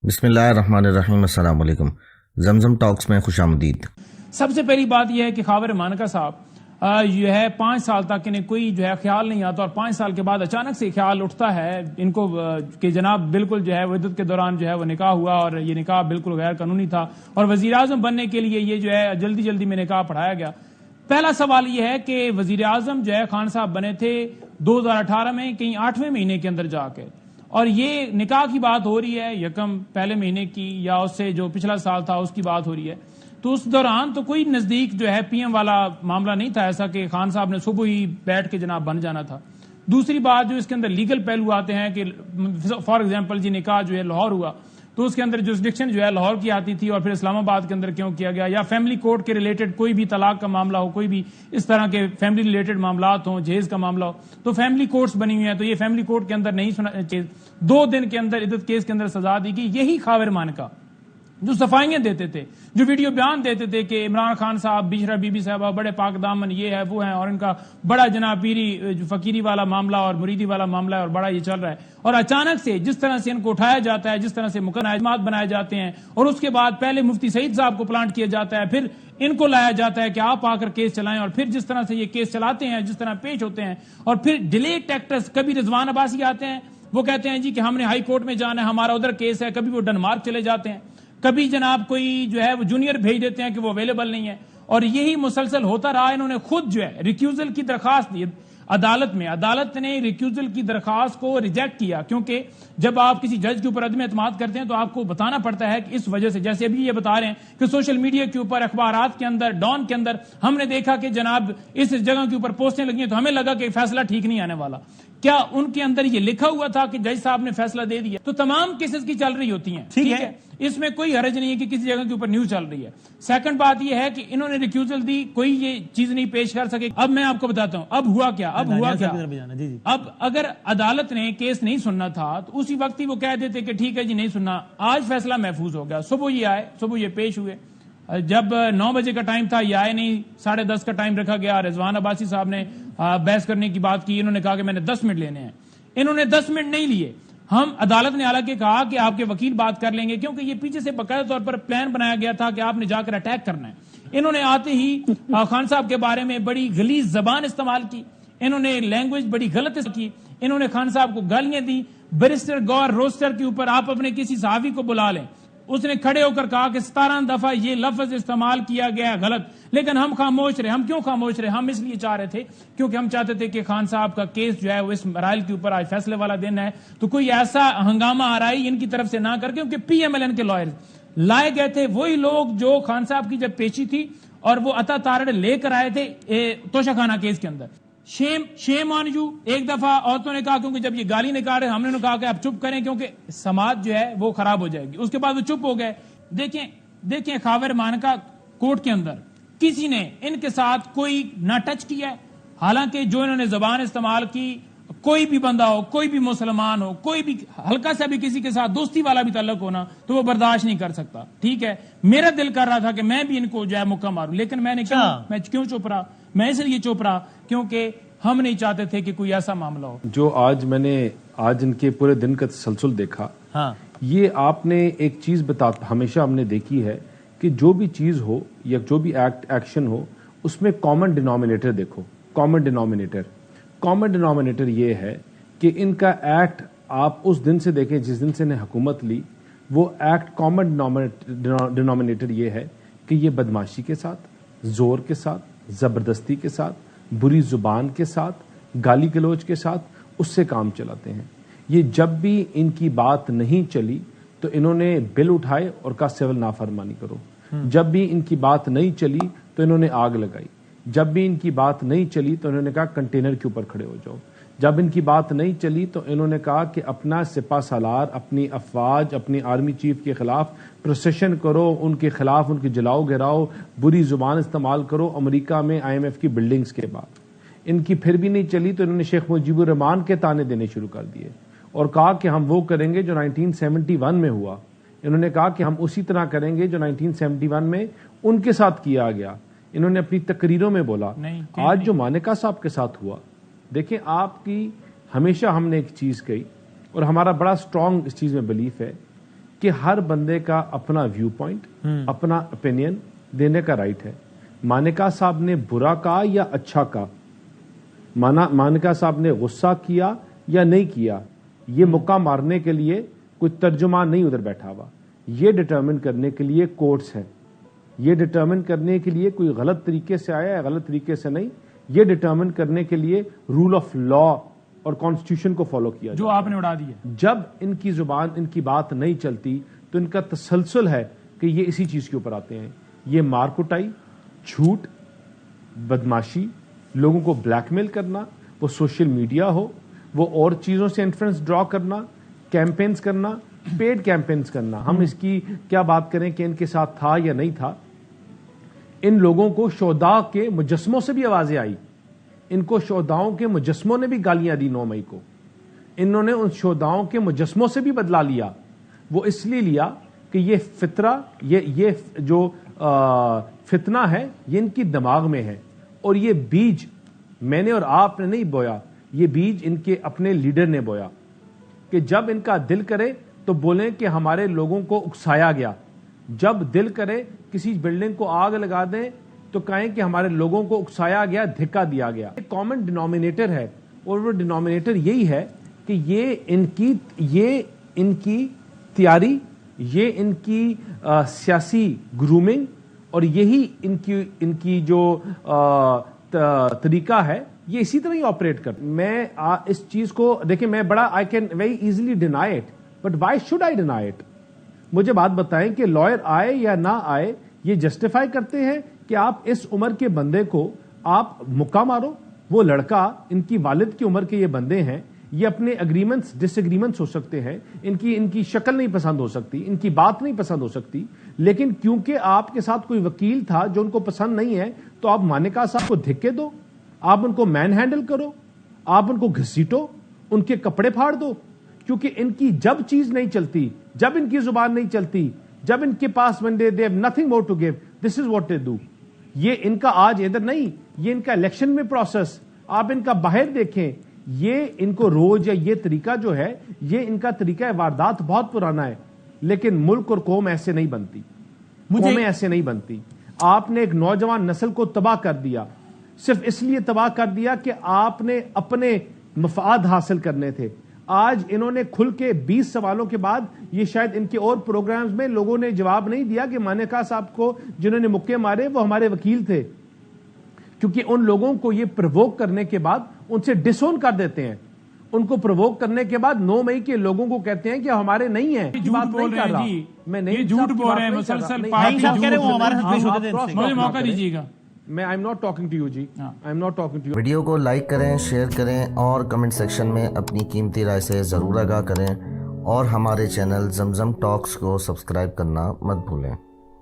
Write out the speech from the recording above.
بسم اللہ الرحمن الرحیم۔ السلام علیکم۔ زمزم ٹاکس میں خوش آمدید۔ سب سے پہلی بات یہ ہے کہ خاور مانکا صاحب جو ہے 5 سال تک انہیں کوئی جو ہے خیال نہیں آتا، اور 5 سال کے بعد اچانک سے خیال اٹھتا ہے ان کو کہ جناب بالکل جو ہے عدت کے دوران جو ہے وہ نکاح ہوا، اور یہ نکاح بالکل غیر قانونی تھا، اور وزیر اعظم بننے کے لیے یہ جو ہے جلدی میں نکاح پڑھایا گیا۔ پہلا سوال یہ ہے کہ وزیر اعظم جو ہے خان صاحب بنے تھے 2018 میں، کہیں 8ویں مہینے کے اندر جا کے، اور یہ نکاح کی بات ہو رہی ہے یکم پہلے مہینے کی، یا اس سے جو پچھلا سال تھا اس کی بات ہو رہی ہے۔ تو اس دوران تو کوئی نزدیک جو ہے پی ایم والا معاملہ نہیں تھا ایسا کہ خان صاحب نے صبح ہی بیٹھ کے جناب بن جانا تھا۔ دوسری بات جو اس کے اندر لیگل پہلو آتے ہیں کہ فار ایگزامپل جی نکاح جو ہے لاہور ہوا تو اس کے اندر جورسڈکشن جو ہے لاہور کی آتی تھی، اور پھر اسلام آباد کے اندر کیوں کیا گیا، یا فیملی کورٹ کے ریلیٹڈ کوئی بھی طلاق کا معاملہ ہو، کوئی بھی اس طرح کے فیملی ریلیٹڈ معاملات ہوں، جہیز کا معاملہ ہو، تو فیملی کورٹس بنی ہوئی ہیں، تو یہ فیملی کورٹ کے اندر نہیں سنا 2 دن کے اندر عدت کیس کے اندر سزا دی گئی۔ یہی خاور مانکا جو صفائیاں دیتے تھے، جو ویڈیو بیان دیتے تھے کہ عمران خان صاحب، بشرا بی بی صاحبہ بڑے پاک دامن یہ ہے وہ ہیں، اور ان کا بڑا جناب پیری فقیری والا معاملہ اور مریدی والا معاملہ ہے، اور بڑا یہ چل رہا ہے، اور اچانک سے جس طرح سے ان کو اٹھایا جاتا ہے، جس طرح سے مقدمات بنائے جاتے ہیں، اور اس کے بعد پہلے مفتی سعید صاحب کو پلانٹ کیا جاتا ہے، پھر ان کو لایا جاتا ہے کہ آپ آ کر کیس چلائیں، اور پھر جس طرح سے یہ کیس چلاتے ہیں، جس طرح پیش ہوتے ہیں، اور پھر ڈیلے ٹیکٹرز، کبھی رضوان عباسی آتے ہیں وہ کہتے ہیں جی کہ ہم نے ہائی کورٹ میں جانا ہے، ہمارا ادھر کیس ہے، کبھی وہ ڈنمارک چلے جاتے ہیں، کبھی جناب کوئی جو ہے وہ جونیئر بھیج دیتے ہیں کہ وہ اویلیبل نہیں ہے، اور یہی مسلسل ہوتا رہا۔ انہوں نے خود جو ہے ریکیوزل کی درخواست دی عدالت میں، عدالت نے ریکیوزل کی درخواست کو ریجیکٹ کیا، کیونکہ جب آپ کسی جج کے اوپر عدم اعتماد کرتے ہیں تو آپ کو بتانا پڑتا ہے کہ اس وجہ سے، جیسے ابھی یہ بتا رہے ہیں کہ سوشل میڈیا کے اوپر، اخبارات کے اندر، ڈان کے اندر ہم نے دیکھا کہ جناب اس جگہ کے اوپر پوسٹیں لگی ہیں، تو ہمیں لگا کہ فیصلہ ٹھیک نہیں آنے والا۔ کیا ان کے اندر یہ لکھا ہوا تھا کہ جج صاحب نے فیصلہ دے دیا؟ تو تمام کیسز کی چل رہی ہوتی ہیں، ٹھیک ہے، اس میں کوئی حرج نہیں ہے کہ کسی جگہ کے اوپر نیوز چل رہی ہے۔ سیکنڈ بات یہ ہے کہ انہوں نے ریکیوزل دی، کوئی یہ چیز نہیں پیش کر سکے۔ اب میں آپ کو بتاتا ہوں اب ہوا کیا۔ اب اگر عدالت نے کیس نہیں سننا تھا تو اسی وقت ہی وہ کہہ دیتے کہ ٹھیک ہے جی نہیں سننا، آج فیصلہ محفوظ ہو گیا۔ صبح یہ آئے، صبح یہ پیش ہوئے، جب 9 بجے کا ٹائم تھا یہ آئے نہیں، 10:30 کا ٹائم رکھا گیا۔ رضوان عباسی صاحب نے بحث کرنے کی بات کی، انہوں نے کہا کہ میں نے 10 منٹ لینے ہیں، انہوں نے 10 منٹ نہیں لیے۔ عدالت نے حالانکہ کہا کہ آپ کے وکیل بات کر لیں گے، کیونکہ یہ پیچھے سے باقاعدہ طور پر پلان بنایا گیا تھا کہ آپ نے جا کر اٹیک کرنا ہے۔ انہوں نے آتے ہی خان صاحب کے بارے میں بڑی غلیظ زبان استعمال کی، انہوں نے لینگویج بڑی غلط کی، انہوں نے خان صاحب کو گالیاں دی۔ بیرسٹر گور روسٹر کے اوپر آپ اپنے کسی صحافی کو بلا لیں، اس نے کھڑے ہو کر کہا کہ 17 دفعہ یہ لفظ استعمال کیا گیا ہے غلط، لیکن ہم خاموش رہے۔ ہم کیوں خاموش رہے؟ ہم اس لیے چاہ رہے تھے کیونکہ ہم چاہتے تھے کہ خان صاحب کا کیس جو ہے وہ اس مرائل کے اوپر آج فیصلے والا دن ہے، تو کوئی ایسا ہنگامہ آرائی ان کی طرف سے نہ کر کے، کیونکہ پی ایم ایل این کے لائر لائے گئے تھے وہی لوگ جو خان صاحب کی جب پیشی تھی اور وہ عطا تارڑ لے کر آئے تھے توشہ خانہ کیس کے اندر۔ شیم آن یو۔ ایک دفعہ عورتوں نے کہا، کیونکہ جب یہ گالی نکال رہے ہم نے کہا کہ آپ چپ کریں کیونکہ سماج جو ہے وہ خراب ہو جائے گی، اس کے بعد وہ چپ ہو گئے۔ دیکھیں خاور مانکا کورٹ کے اندر کسی نے ان کے ساتھ کوئی نہ ٹچ کیا ہے، حالانکہ جو انہوں نے زبان استعمال کی، کوئی بھی بندہ ہو، کوئی بھی مسلمان ہو، کوئی بھی ہلکا سا بھی کسی کے ساتھ دوستی والا بھی تعلق ہونا تو وہ برداشت نہیں کر سکتا، ٹھیک ہے۔ میرا دل کر رہا تھا کہ میں بھی ان کو جو ہے مکہ ماروں، لیکن میں کیوں چپ رہا؟ میں اس لیے چپ رہا کیونکہ ہم نہیں چاہتے تھے کہ کوئی ایسا معاملہ ہو جو آج ان کے پورے دن کا تسلسل دیکھا۔ یہ آپ نے ایک چیز ہمیشہ ہم نے دیکھی ہے کہ جو بھی چیز ہو یا جو بھی ایکشن ہو اس میں کامن ڈینومینیٹر دیکھو۔ کامن ڈینومینیٹر یہ ہے کہ ان کا ایکٹ آپ اس دن سے دیکھیں جس دن سے انہیں حکومت لی، وہ ایکٹ کامن ڈینومینیٹر یہ ہے کہ یہ بدماشی کے ساتھ، زور کے ساتھ، زبردستی کے ساتھ، بری زبان کے ساتھ، گالی گلوچ کے ساتھ اس سے کام چلاتے ہیں۔ یہ جب بھی ان کی بات نہیں چلی تو انہوں نے بل اٹھائے اور کہا سول نافرمانی کرو، جب بھی ان کی بات نہیں چلی تو انہوں نے آگ لگائی، جب بھی ان کی بات نہیں چلی تو انہوں نے کہا کنٹینر کے اوپر کھڑے ہو جاؤ، جب ان کی بات نہیں چلی تو انہوں نے کہا کہ اپنا سپہ سالار، اپنی افواج، اپنی آرمی چیف کے خلاف پروسیشن کرو، ان کے خلاف ان کی جلاؤ گراؤ، بری زبان استعمال کرو امریکہ میں IMF کی بلڈنگز کے بعد۔ ان کی پھر بھی نہیں چلی تو انہوں نے شیخ مجیب الرحمان کے تانے دینے شروع کر دیے اور کہا کہ ہم وہ کریں گے جو 1971 میں ہوا۔ انہوں نے کہا کہ ہم اسی طرح کریں گے جو 1971 میں ان کے ساتھ کیا گیا۔ انہوں نے اپنی تقریروں میں بولا۔ آج جو مانکا صاحب کے ساتھ ہوا، دیکھیں آپ کی ہمیشہ ہم نے ایک چیز کہی اور ہمارا بڑا سٹرونگ اس چیز میں بلیف ہے کہ ہر بندے کا اپنا ویو پوائنٹ، اپنا اپینین دینے کا رائٹ ہے. مانیکا صاحب نے برا کہا یا اچھا کہا، مانیکا صاحب نے غصہ کیا یا نہیں کیا، یہ مکہ مارنے کے لیے کوئی ترجمہ نہیں ادھر بیٹھا ہوا. یہ ڈٹرمن کرنے کے لیے کورٹس ہیں، یہ ڈٹرمن کرنے کے لیے کوئی غلط طریقے سے آیا ہے غلط طریقے سے نہیں، یہ ڈٹرمن کرنے کے لیے رول آف لا اور کانسٹیٹیوشن کو فالو کیا جو آپ نے اڑا دیا. جب ان کی زبان ان کی بات نہیں چلتی تو ان کا تسلسل ہے کہ یہ اسی چیز کے اوپر آتے ہیں. یہ مار کٹائی، جھوٹ، بدماشی، لوگوں کو بلیک میل کرنا، وہ سوشل میڈیا ہو، وہ اور چیزوں سے انفلوئنس ڈرا کرنا، کیمپینز کرنا، پیڈ کیمپینز کرنا. ہم اس کی کیا بات کریں کہ ان کے ساتھ تھا یا نہیں تھا. ان لوگوں کو شہداء کے مجسموں سے بھی آوازیں آئی، ان کو شہداؤں کے مجسموں نے بھی گالیاں دی 9 مئی کو. انہوں نے ان شہداؤں کے مجسموں سے بھی بدلا لیا. وہ اس لیے لیا کہ یہ فطرہ، یہ جو فتنہ ہے یہ ان کی دماغ میں ہے، اور یہ بیج میں نے اور آپ نے نہیں بویا، یہ بیج ان کے اپنے لیڈر نے بویا کہ جب ان کا دل کرے تو بولیں کہ ہمارے لوگوں کو اکسایا گیا، جب دل کرے کسی بلڈنگ کو آگ لگا دیں تو کہیں کہ ہمارے لوگوں کو اکسایا گیا، دھکا دیا گیا. ایک کامن ڈینومینیٹر ہے، اور وہ ڈینومینیٹر یہی ہے کہ یہ ان کی تیاری، یہ ان کی سیاسی گرومنگ، اور یہی ان کی جو طریقہ ہے یہ اسی طرح ہی آپریٹ کر. میں اس چیز کو دیکھیں، میں بڑا I can very easily deny it, but why should I deny it. مجھے بات بتائیں کہ لائر آئے یا نہ آئے یہ جسٹیفائی کرتے ہیں کہ آپ اس عمر کے بندے کو آپ مکہ مارو. وہ لڑکا، ان کی والد کی عمر کے یہ بندے ہیں، یہ اپنے اگریمنٹس ڈس ایگریمنٹس ہو سکتے ہیں، ان کی شکل نہیں پسند ہو سکتی، ان کی بات نہیں پسند ہو سکتی، لیکن کیونکہ آپ کے ساتھ کوئی وکیل تھا جو ان کو پسند نہیں ہے تو آپ مانیکا صاحب کو دھکے دو، آپ ان کو مین ہینڈل کرو، آپ ان کو گھسیٹو، ان کے کپڑے پھاڑ دو. کیونکہ ان کی جب چیز نہیں چلتی، جب ان کی زبان نہیں چلتی، جب ان کے پاس when they have nothing more to give, this is what they do. یہ ان کا آج ادھر نہیں، یہ ان کا الیکشن میں پروسیس آپ ان کا باہر دیکھیں. یہ ان کو روز یا یہ طریقہ جو ہے، یہ ان کا طریقہ واردات بہت پرانا ہے، لیکن ملک اور قوم ایسے نہیں بنتی، قومیں ایسے نہیں بنتی. آپ نے ایک نوجوان نسل کو تباہ کر دیا، صرف اس لیے تباہ کر دیا کہ آپ نے اپنے مفاد حاصل کرنے تھے. آج انہوں نے کھل کے 20 سوالوں کے بعد، یہ شاید ان کے اور پروگرامز میں لوگوں نے جواب نہیں دیا کہ مانیکا صاحب کو جنہوں نے مکے مارے وہ ہمارے وکیل تھے، کیونکہ ان لوگوں کو یہ پرووک کرنے کے بعد ان سے ڈسون کر دیتے ہیں. ان کو پرووک کرنے کے بعد 9 مئی کے لوگوں کو کہتے ہیں کہ ہمارے نہیں ہیں. جھوٹ بول رہے ہیں جی، میں نہیں جھوٹ بول رہے ہیں مسلسل. مجھے موقع دیجیے گا. میں I am not talking to you جی، I am not talking to you. Video کو لائک کریں، شیئر کریں، اور کمنٹ سیکشن میں اپنی قیمتی رائے سے ضرور آگاہ کریں، اور ہمارے چینل زمزم ٹاکس کو سبسکرائب کرنا مت بھولیں.